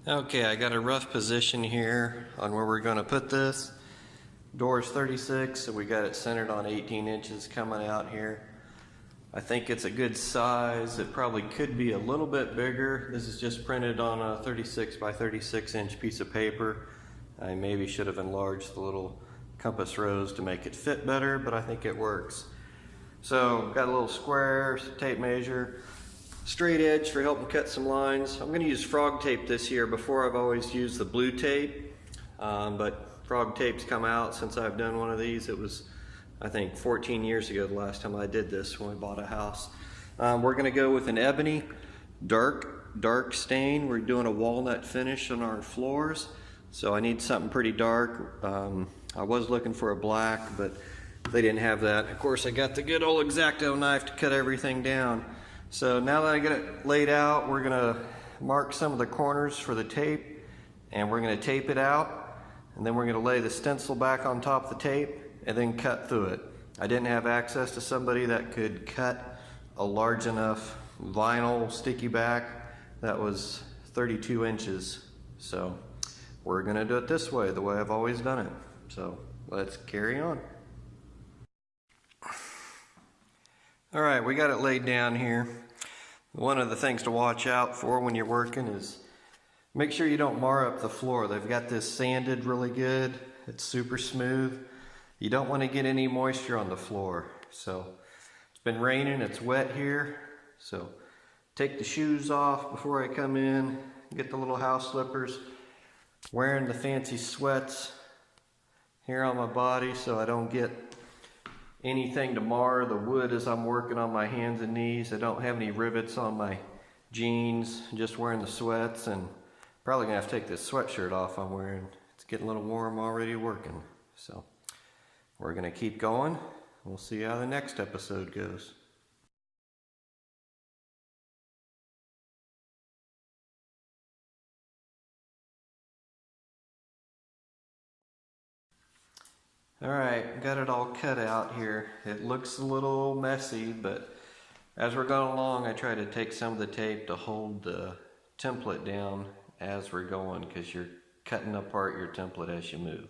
Okay, I got a rough position here on where we're going to put this. Door is 36, so we got it centered on 18 inches coming out here. I think it's a good size. It probably could be a little bit bigger. This is just printed on a 36 by 36 inch piece of paper. I maybe should have enlarged the little compass rose to make it fit better, but I think it works. So got a little square, tape measure, straight edge for helping cut some lines. I'm going to use frog tape this year. Before I've always used the blue tape, but frog tape's come out since I've done one of these. It was, I think, 14 years ago the last time I did this when we bought a house. We're going to go with an ebony dark stain. We're doing a walnut finish on our floors, so I need something pretty dark. I was looking for a black, but they didn't have that. Of course, I got the good old X-Acto knife to cut everything down. So now that I get it laid out, we're gonna mark some of the corners for the tape, and we're gonna tape it out, and then we're gonna lay the stencil back on top of the tape and then cut through it. I didn't have access to somebody that could cut a large enough vinyl sticky back that was 32 inches. So we're gonna do it this way, the way I've always done it. So let's carry on. All right, we got it laid down here. One of the things to watch out for when you're working is make sure you don't mar up the floor. They've got this sanded really good. It's super smooth. You don't want to get any moisture on the floor. So it's been raining, it's wet here. So take the shoes off before I come in, get the little house slippers, wearing the fancy sweats here on my body so I don't get anything to mar the wood as I'm working on my hands and knees. I don't have any rivets on my jeans, just wearing the sweats, and probably gonna have to take this sweatshirt off I'm wearing. It's getting a little warm already working. So we're gonna keep going. We'll see how the next episode goes. All right, got it all cut out here. It looks a little messy, but as we're going along, I try to take some of the tape to hold the template down as we're going, because you're cutting apart your template as you move.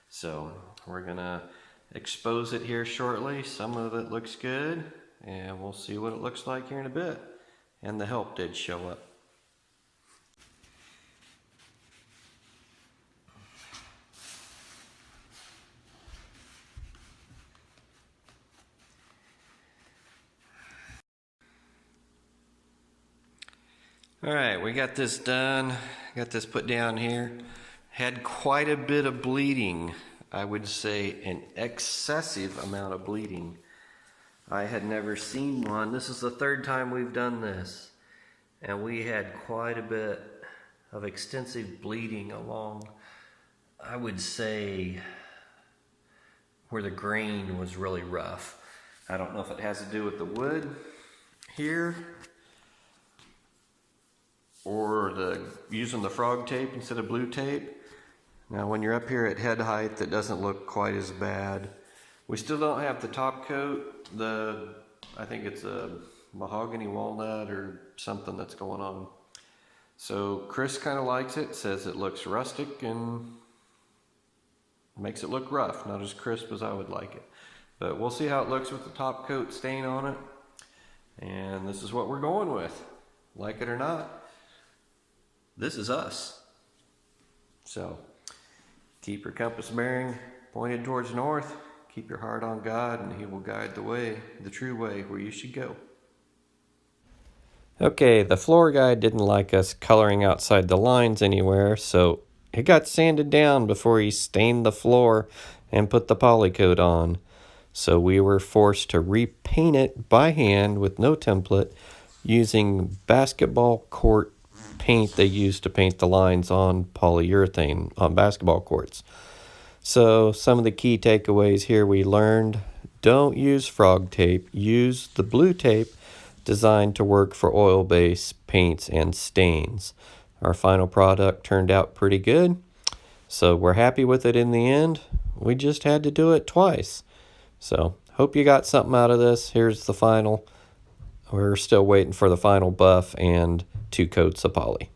So we're gonna expose it here shortly. Some of it looks good, and we'll see what it looks like here in a bit. And the help did show up. All right, we got this done. Got this put down here. Had quite a bit of bleeding. I would say an excessive amount of bleeding. I had never seen one. This is the third time we've done this. And we had quite a bit of extensive bleeding along, I would say, where the grain was really rough. I don't know if it has to do with the wood here, or using the frog tape instead of blue tape. Now when you're up here at head height, it doesn't look quite as bad. We still don't have the top coat. I think it's a mahogany walnut or something that's going on. So Chris kind of likes it, says it looks rustic and makes it look rough, not as crisp as I would like it. But we'll see how it looks with the top coat stain on it. And this is what we're going with. Like it or not, this is us. So keep your compass bearing pointed towards north. Keep your heart on God, and He will guide the way, the true way, where you should go. Okay, the floor guy didn't like us coloring outside the lines anywhere, so it got sanded down before he stained the floor and put the poly coat on. So we were forced to repaint it by hand with no template, using basketball court paint they use to paint the lines on polyurethane on basketball courts. So some of the key takeaways here we learned: don't use frog tape, use the blue tape designed to work for oil-based paints and stains. Our final product turned out pretty good, so we're happy with it in the end. We just had to do it twice. So hope you got something out of this. Here's the final. We're still waiting for the final buff and 2 coats of poly.